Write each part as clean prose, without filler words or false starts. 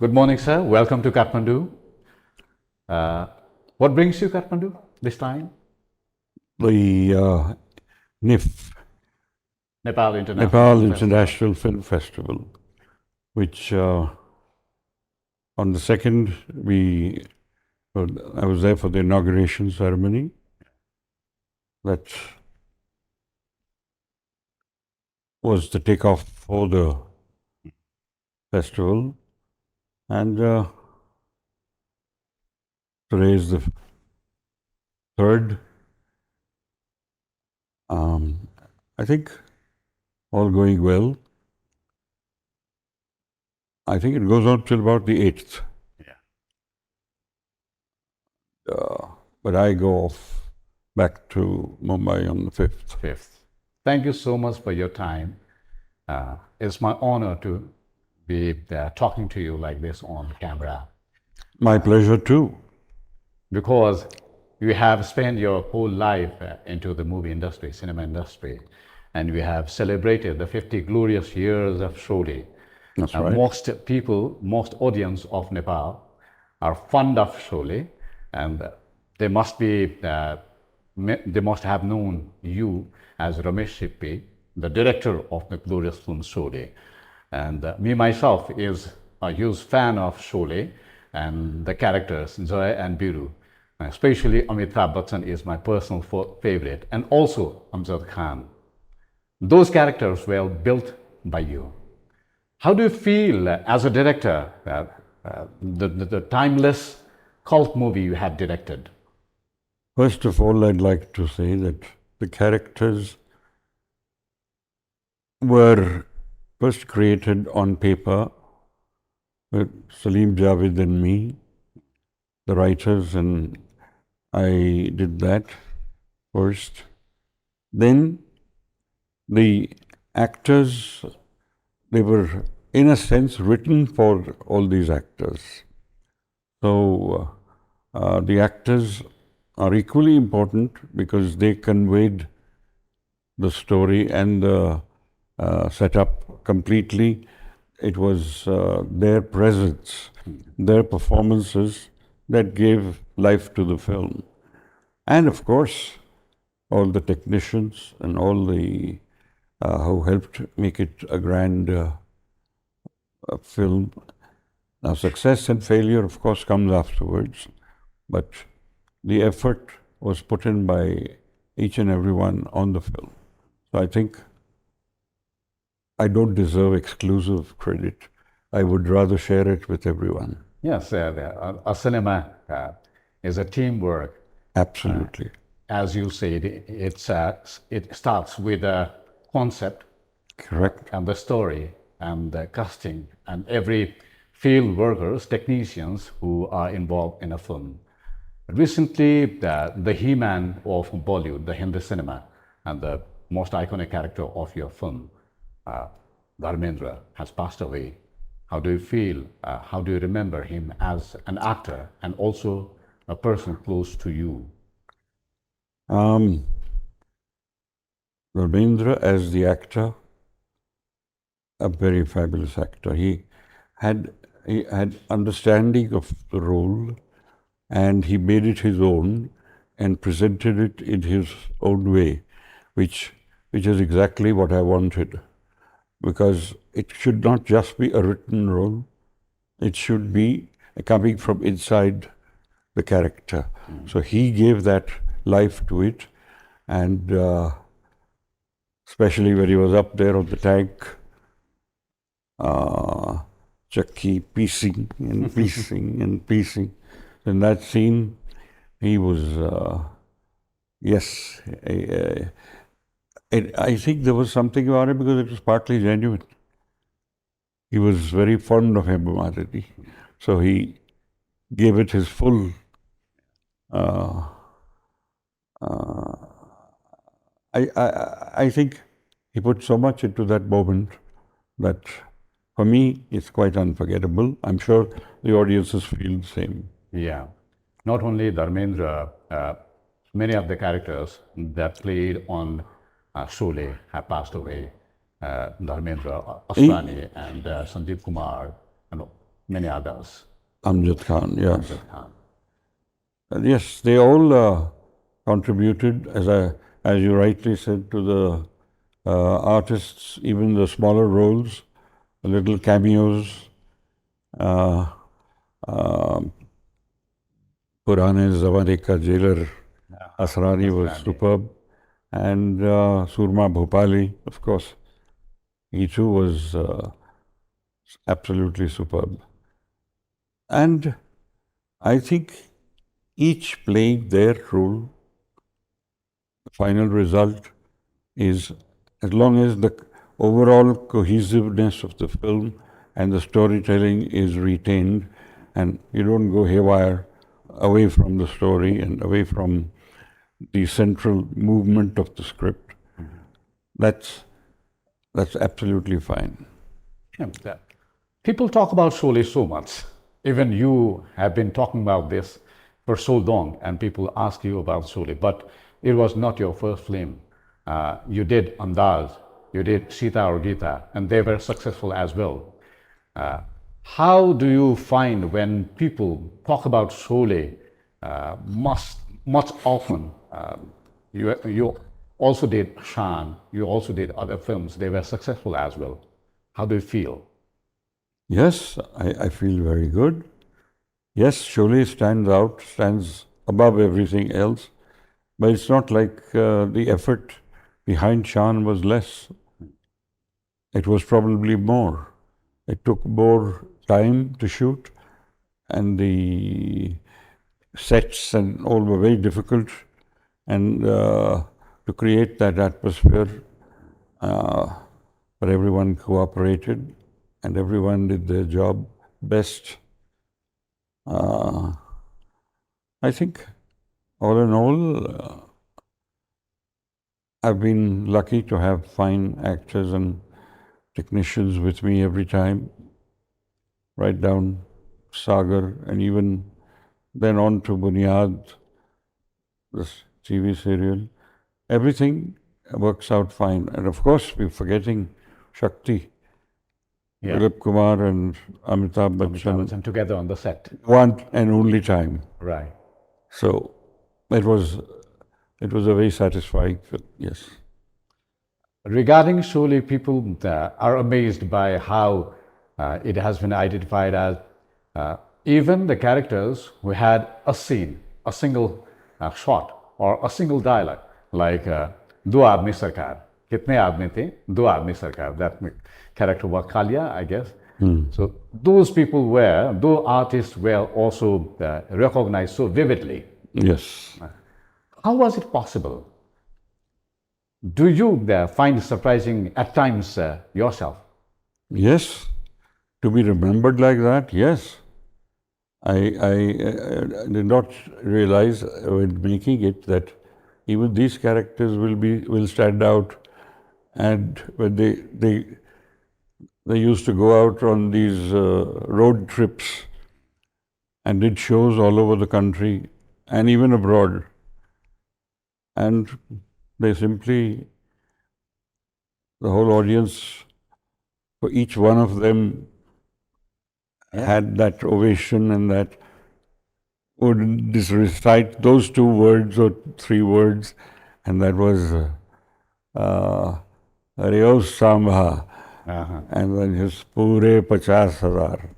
Good morning, sir. Welcome to Kathmandu. Uh, what brings you Kathmandu this time? The NIF, Nepal International Nepal Film Festival. International Film Festival, which on the second I was there for the inauguration ceremony. That was the takeoff for the festival, and today is the third. I think all going well. I think it goes on till about the 8th. Yeah. But I go off back to Mumbai on the 5th. 5th. Thank you so much for your time. It's my honor to be talking to you like this on camera My pleasure too. because you have spent your whole life into the movie industry, cinema industry, and we have celebrated the 50 glorious years of Sholay. That's right. Most people, most audience of Nepal are fond of Sholay, and they must they must have known you as Ramesh Sippy, the director of the glorious film Sholay. And me myself is a huge fan of Sholay and the characters Joy and Biru. Especially Amitabh Bachchan is my personal favorite, and also Amjad Khan. Those characters were built by you. How do you feel as a director, the timeless cult movie you have directed? First of all, I'd like to say that the characters were first created on paper with Salim Javed and me, the writers, and I did that first. Then the actors, they were in a sense written for all these actors. So the actors are equally important because they conveyed the story and the setup completely. It was their presence, their performances that gave life to the film. And of course, all the technicians and all the who helped make it a grand film. Now, success and failure, of course, comes afterwards, but the effort was put in by each and everyone on the film. So I think I don't deserve exclusive credit. I would rather share it with everyone. Yes, a cinema is a teamwork. Absolutely. As you said, it starts with a concept Correct. and the story and the casting and every field workers, technicians who are involved in a film. Recently, the He-Man of Bollywood, the Hindi cinema, and the most iconic character of your film, Dharmendra, has passed away. How do you feel? How do you remember him as an actor and also a person close to you? Ramendra, as the actor, a very fabulous actor. He had understanding of the role, and he made it his own and presented it in his own way, which is exactly what I wanted. Because it should not just be a written role, it should be coming from inside the character. So he gave that life to it, and especially when he was up there on the tank, Chucky piecing and piecing and piecing. In that scene, he was, yes, I think there was something about it because it was partly genuine. He was very fond of Hemamati, so he gave it his full I think he put so much into that moment that for me it's quite unforgettable. I'm sure the audiences feel the same. Yeah. Not only Dharmendra, many of the characters that played on Sholay have passed away. Dharmendra, Asrani, and Sanjeev Kumar, and many others. Amjad Khan, yes. Amjad Khan. Yes, they all contributed, as you rightly said, to the artists, even the smaller roles, the little cameos. Uh, uh, Purane Zamane Ka Jailer Asrani was Asrani. superb. And Surma Bhopali, of course, he too was absolutely superb. And I think each played their role. The final result is, as long as the overall cohesiveness of the film and the storytelling is retained and you don't go haywire away from the story and away from the central movement of the script, that's absolutely fine. Yeah. People talk about Sholay so much. Even you have been talking about this for so long, and people ask you about Sholay. But it was not your first film. You did Andaz, you did Sita or Gita, and they were successful as well. How do you find when people talk about Sholay much often? You also did Shan, you also did other films. They were successful as well. How do you feel? Yes, I feel very good. Yes, Sholay stands above everything else, but it's not like the effort behind Shan was less. It was probably more. It took more time to shoot, and the sets and all were very difficult, and to create that atmosphere, but everyone cooperated and everyone did their job best. I think, all in all, I've been lucky to have fine actors and technicians with me every time, right down Sagar, and even then on to Bunyad, this TV serial. Everything works out fine. And of course, we're forgetting Shakti, Yeah. Dilip Kumar and Amitabh Bachchan, And together on the set. one and only time. Right. So it was a very satisfying film, yes. Regarding Sholay, people are amazed by how it has been identified as even the characters who had a scene, a single shot, or a single dialogue, like Do Aadmi Sarkar. Kitne aadmi the? Do Aadmi Sarkar. That character was Kalia, I guess. So those artists were also recognized so vividly. Yes. How was it possible? Do you find it surprising at times yourself? Yes. To be remembered like that, yes. I did not realize when making it that even these characters will stand out. And when they used to go out on these road trips and did shows all over the country and even abroad. And they simply, the whole audience, for each one of them, had that ovation and that would just recite those 2 words or 3 words, and that was Reos Sambha, and then his Pure 50,000.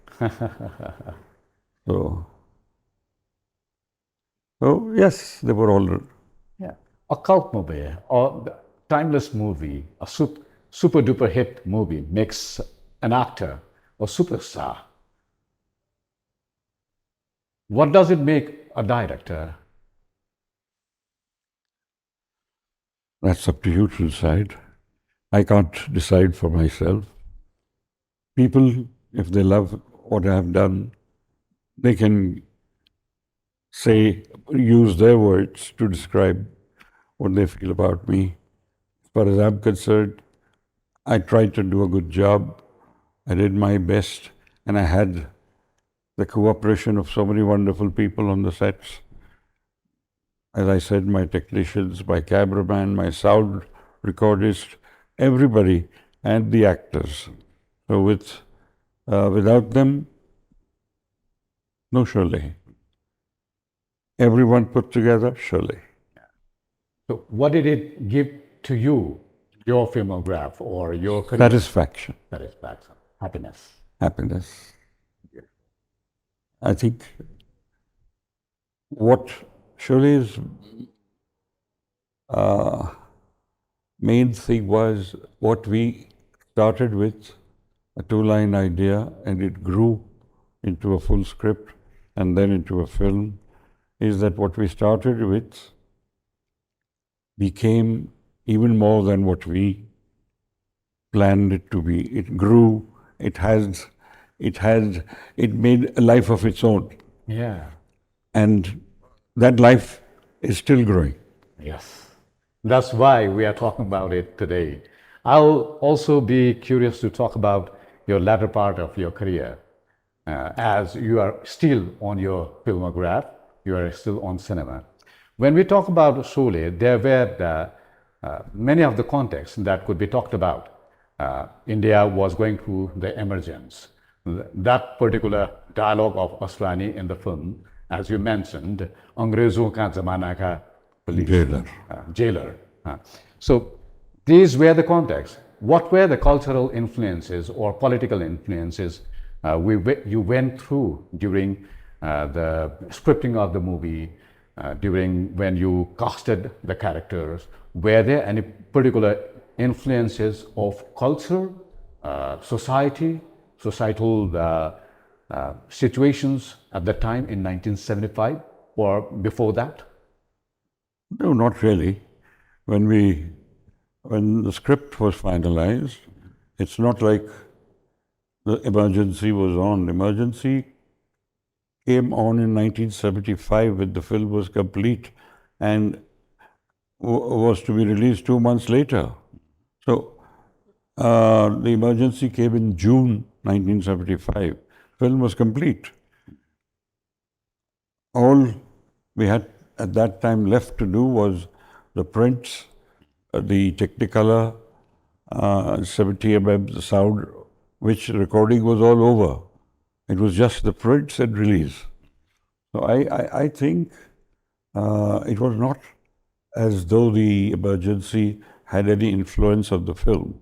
So yes, they were all. Yeah. A cult movie or the timeless movie, a super duper hit movie makes an actor a superstar. What does it make a director? That's up to you to decide. I can't decide for myself. People, if they love what I have done, they can use their words to describe what they feel about me. As far as I'm concerned, I tried to do a good job. I did my best, and I had the cooperation of so many wonderful people on the sets. As I said, my technicians, my cameraman, my sound recordist, everybody, and the actors. So without them, No Sholay. Everyone put together, Sholay. So, what did it give to you, your filmograph or your career? Satisfaction, Satisfaction, happiness. happiness. I think what Sholay's main thing was what we started with, a two-line idea, and it grew into a full script and then into a film, is that what we started with became even more than what we planned it to be. It grew, it made a life of its own. Yeah. And that life is still growing. Yes. That's why we are talking about it today. I'll also be curious to talk about your latter part of your career. As you are still on your filmograph, you are still on cinema. When we talk about Sholay, there were many of the contexts that could be talked about. India was going through the emergence. That particular dialogue of Asrani in the film, as you mentioned, Angrezon ka zamana ka police, Jailer. Jailer. So these were the contexts. What were the cultural influences or political influences you went through during the scripting of the movie, during when you casted the characters? Were there any particular influences of culture, societal situations at that time in 1975 or before that? No, not really. When the script was finalized, it's not like the emergency was on. Emergency came on in 1975 when the film was complete and was to be released 2 months later. So the emergency came in June 1975. Film was complete. All we had at that time left to do was the prints, the Technicolor, 70 mm, the sound, which recording was all over. It was just the prints and release. So I think it was not as though the emergency had any influence on the film.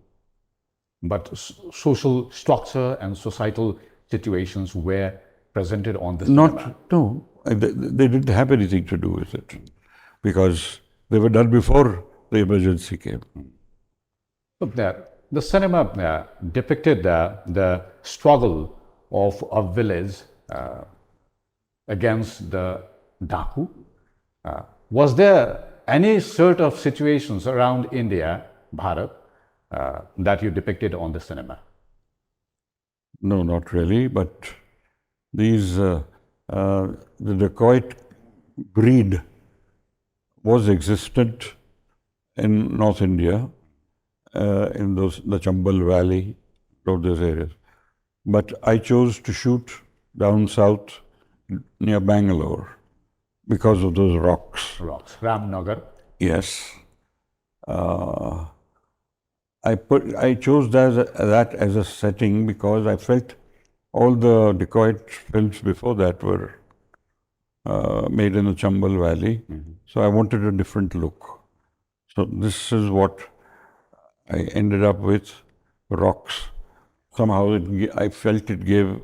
But social structure and societal situations were presented on the Not, cinema. no, they didn't have anything to do with it because they were done before the emergency came. Look, the cinema depicted the struggle of a village against the Daku. Was there any sort of situations around India, Bharat, that you depicted on the cinema? No, not really, but these, the dacoit breed was existent in North India, in the Chambal Valley, all those areas. But I chose to shoot down south near Bangalore because of those rocks. Rocks, Ramnagar. Yes. I chose that as a setting because I felt all the dacoit films before that were made in the Chambal Valley. So I wanted a different look. So this is what I ended up with, rocks. Somehow I felt it gave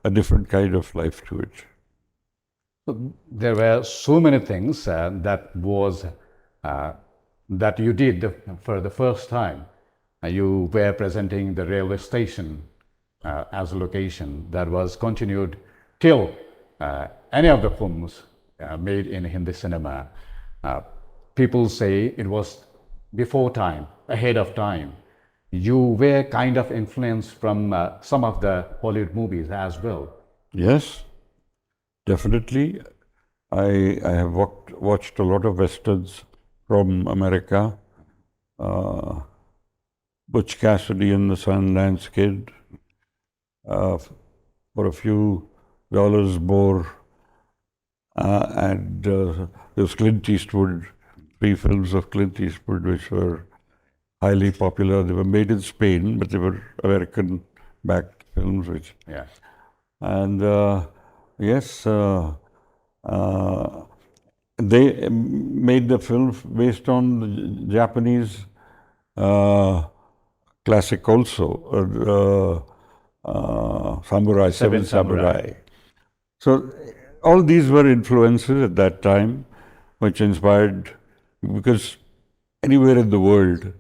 a different kind of life to it. There were so many things that you did for the first time. You were presenting the railway station as a location that was continued till any of the films made in Hindi cinema. People say it was before time, ahead of time. You were kind of influenced from some of the Hollywood movies as well. Yes, definitely. I have watched a lot of westerns from America. Butch Cassidy and the Sundance Kid. For a few dollars more. And there was Clint Eastwood, 3 films of Clint Eastwood which were highly popular. They were made in Spain, but they were American-backed films. Yeah. And Yes, uh, they made the film based on the Japanese uh, classic also, Samurai, Seven Seven Samurai. Samurai. So all these were influences at that time, which inspired, because anywhere in the world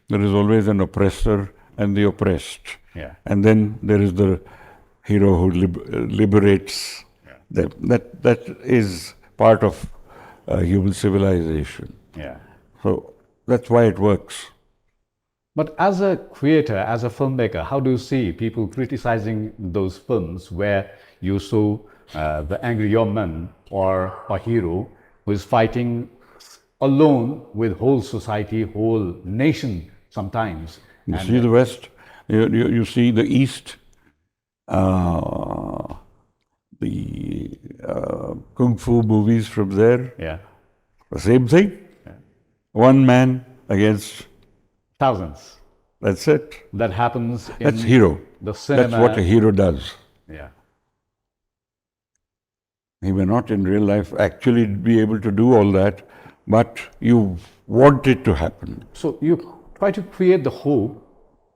there is always an oppressor and the oppressed, Yeah. and then there is the hero who liberates them. That is part of human civilization. Yeah. So that's why it works. But as a creator, as a filmmaker, how do you see people criticizing those films where you show the angry young man or a hero who is fighting alone with whole society, whole nation sometimes? You And see the West, you see the East, uh, the kung fu movies from there. yeah, The same thing. One man against, thousands. that's it. That happens That's in hero. the That's what a cinema. hero does. Yeah. He may not in real life actually be able to do all that, but you want it to happen. So you try to create the hope,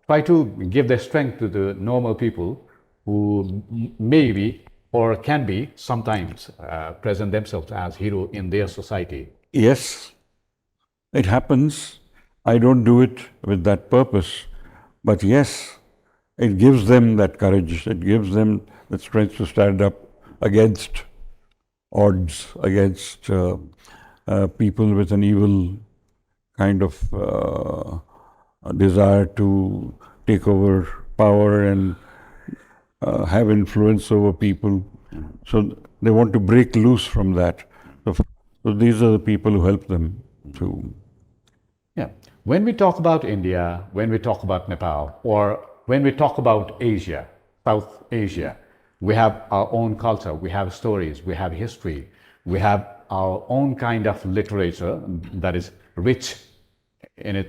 try to give the strength to the normal people who maybe or can be sometimes present themselves as hero in their society. Yes, it happens. I don't do it with that purpose. But yes, it gives them that courage. It gives them the strength to stand up against odds, against people with an evil kind of a desire to take over power and have influence over people. So they want to break loose from that. So these are the people who help them to. Yeah. When we talk about India, when we talk about Nepal, or when we talk about Asia, South Asia, we have our own culture, we have stories, we have history, we have our own kind of literature that is rich in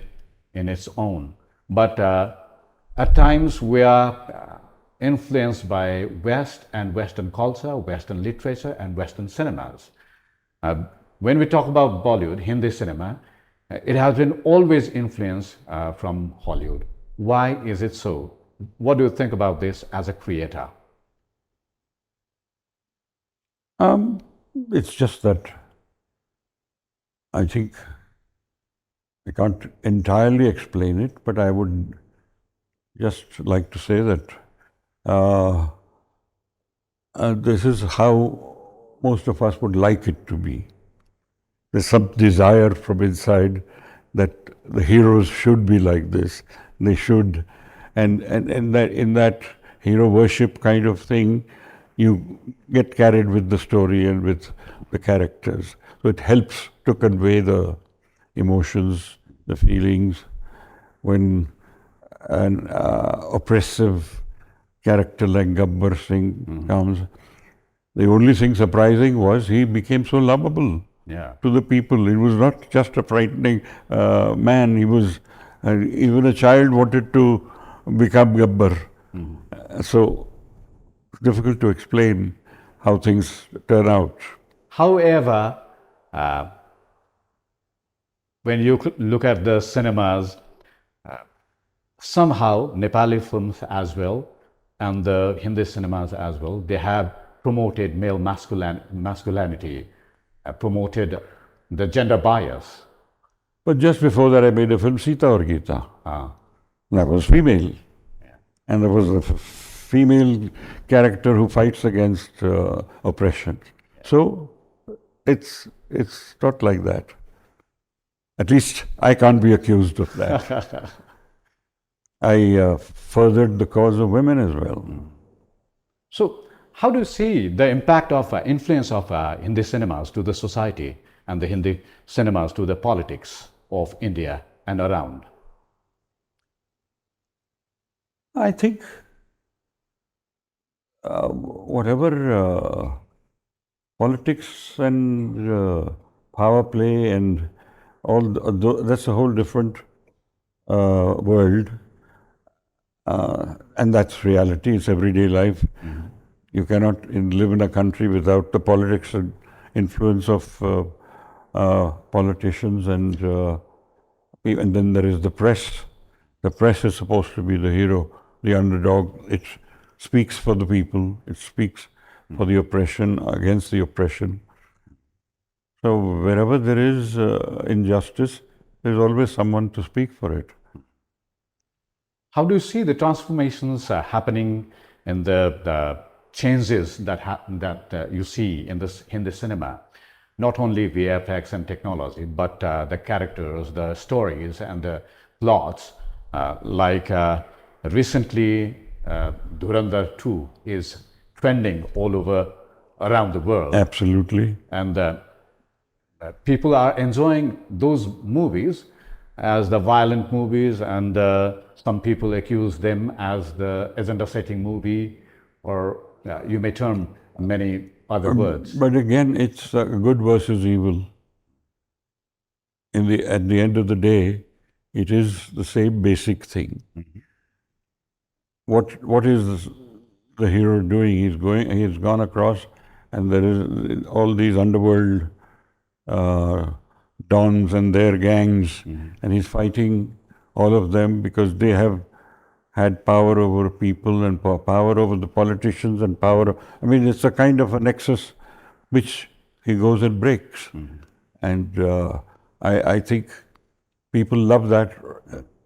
its own. But at times we are influenced by West and Western culture, Western literature, and Western cinemas. When we talk about Bollywood, Hindi cinema, it has been always influenced from Hollywood. Why is it so? What do you think about this as a creator? It's just that I think I can't entirely explain it, but I would just like to say that uh, this is how most of us would like it to be. There's some desire from inside that the heroes should be like this. They should, and that in that hero worship kind of thing, you get carried with the story and with the characters. So it helps to convey the emotions, the feelings. When an oppressive character like Gabbar Singh comes, the only thing surprising was he became so lovable Yeah. to the people. He was not just a frightening man. He was, even a child wanted to become Gabbar. So it's difficult to explain how things turn out. However, uh, when you look at the cinemas, somehow Nepali films as well and the Hindi cinemas as well, they have promoted male masculinity, promoted the gender bias. But just before that, I made a film, Sita or Gita. Uh, That was female. And there was a female character who fights against oppression. So it's not like that. At least I can't be accused of that. I furthered the cause of women as well. So, how do you see the impact of influence of Hindi cinemas to the society and the Hindi cinemas to the politics of India and around? I think whatever politics and power play and all that's a whole different world, and that's reality. It's everyday life. You cannot live in a country without the politics and influence of politicians, and then there is the press. The press is supposed to be the hero, the underdog. It speaks for the people. It speaks for the oppression, against the oppression. So wherever there is injustice, there is always someone to speak for it. How do you see the transformations happening in the changes that you see in the cinema? Not only VFX and technology, but the characters, the stories, and the plots. Recently, Dhurandhar 2 is trending all over around the world. Absolutely. And people are enjoying those movies as the violent movies, and some people accuse them as the agenda-setting movie, or you may term many other words. But again, it's good versus evil. At the end of the day, it is the same basic thing. What is the hero doing? He's gone across, and there is all these underworld dons and their gangs, and he's fighting all of them because they have had power over people and power over the politicians and power. I mean, it's a kind of a nexus which he goes and breaks. And I think people love that.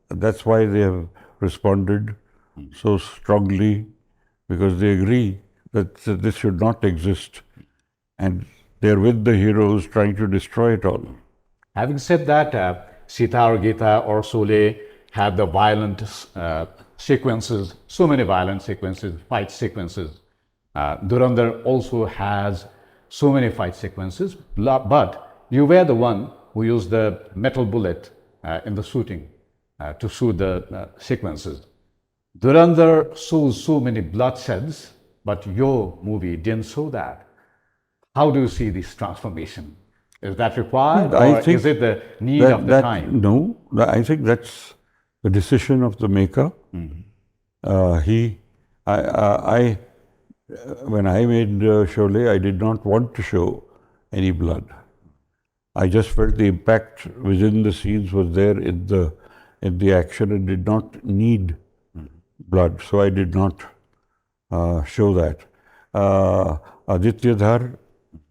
That's why they have responded so strongly, because they agree that this should not exist. And they're with the heroes trying to destroy it all. Having said that, Sita or Gita or Sholay had the violent sequences, so many violent sequences, fight sequences. Dhurandhar also has so many fight sequences, but you were the one who used the metal bullet in the shooting to shoot the sequences. Dhurandhar shows so many bloodsheds, but your movie didn't show that. How do you see this transformation? Is that required, or is it the need of the time? No, I think that's the decision of the maker. When I made Sholay, I did not want to show any blood. I just felt the impact within the scenes was there in the action and did not need blood, so I did not show that. Aditya Dhar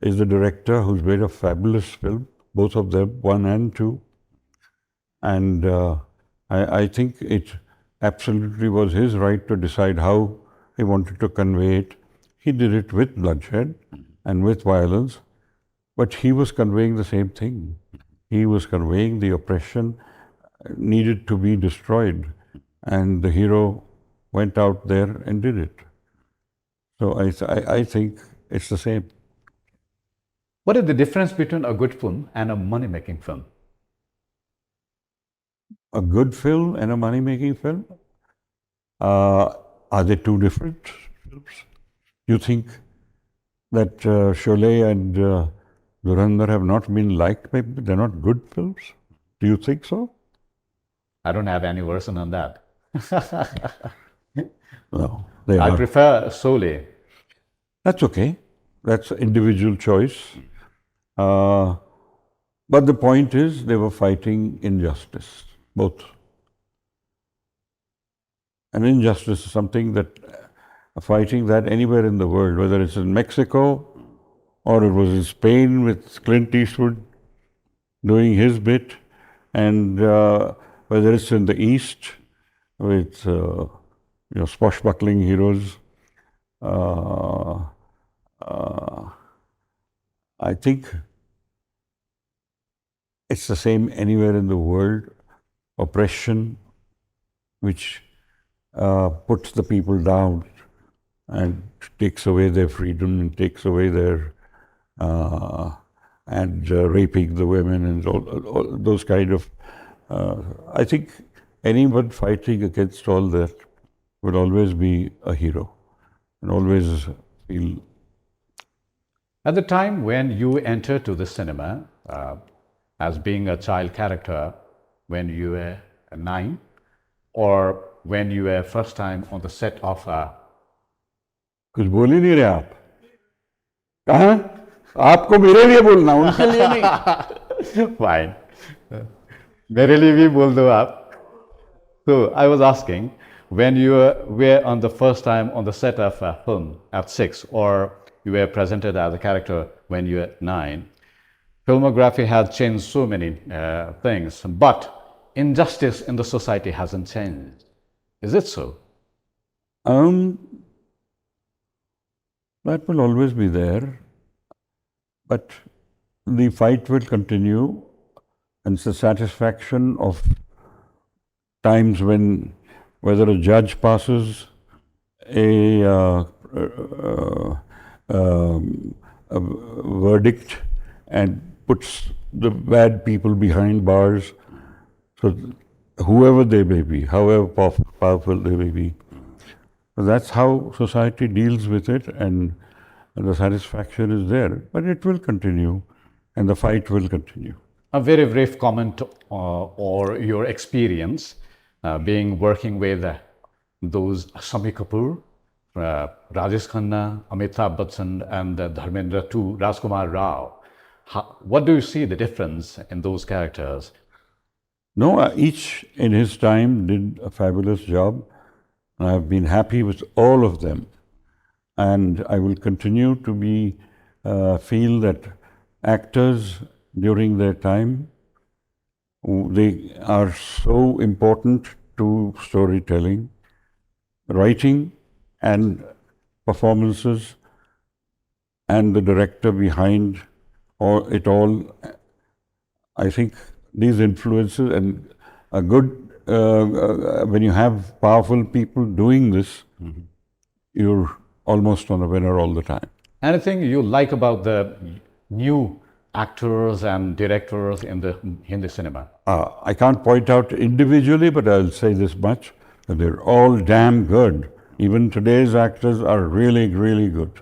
is the director who's made a fabulous film, both of them, 1 and 2. And I think it absolutely was his right to decide how he wanted to convey it. He did it with bloodshed and with violence, but he was conveying the same thing. He was conveying the oppression needed to be destroyed, and the hero went out there and did it. So I think it's the same. What is the difference between a good film and a money-making film? A good film and a money-making film? Are they two different films? You think that Sholay and Dhurandhar have not been liked? Maybe they're not good films? Do you think so? I don't have any version on that. No, they are. I prefer Sholay. That's okay. That's individual choice. But the point is, they were fighting injustice, both. And injustice is something that, fighting that anywhere in the world, whether it's in Mexico or it was in Spain with Clint Eastwood doing his bit, and whether it's in the East with swashbuckling heroes. I think it's the same anywhere in the world. Oppression, which puts the people down and takes away their freedom and takes away their raping the women and all those kind of. I think anyone fighting against all that will always be a hero and always feel. At the time when you entered to the cinema as being a child character, when you were 9, or when you were first time on the set of कुछ बोल ही नहीं रहे आप। कहाँ? आपको मेरे लिए बोलना, उनके लिए नहीं। Fine. मेरे लिए भी बोल दो आप. So I was asking, when you were on the first time on the set of a film at 6, or you were presented as a character when you were 9, filmography has changed so many things, but injustice in the society hasn't changed. Is it so? That will always be there, but the fight will continue, and it's the satisfaction of times when whether a judge passes a verdict and puts the bad people behind bars, so whoever they may be, however powerful they may be. So that's how society deals with it, and the satisfaction is there. But it will continue, and the fight will continue. A very brief comment or your experience being working with those Shami Kapoor, Rajesh Khanna, Amitabh Bachchan, and Dharmendra too, Rajkumar Rao. What do you see the difference in those characters? No, each in his time did a fabulous job. And I've been happy with all of them. And I will continue to be, feel that actors during their time, they are so important to storytelling, writing and performances, and the director behind it all. I think these influences and a good, when you have powerful people doing this, you're almost on a winner all the time. Anything you like about the new actors and directors in the Hindi cinema? I can't point out individually, but I'll say this much, that they're all damn good. Even today's actors are really, really good.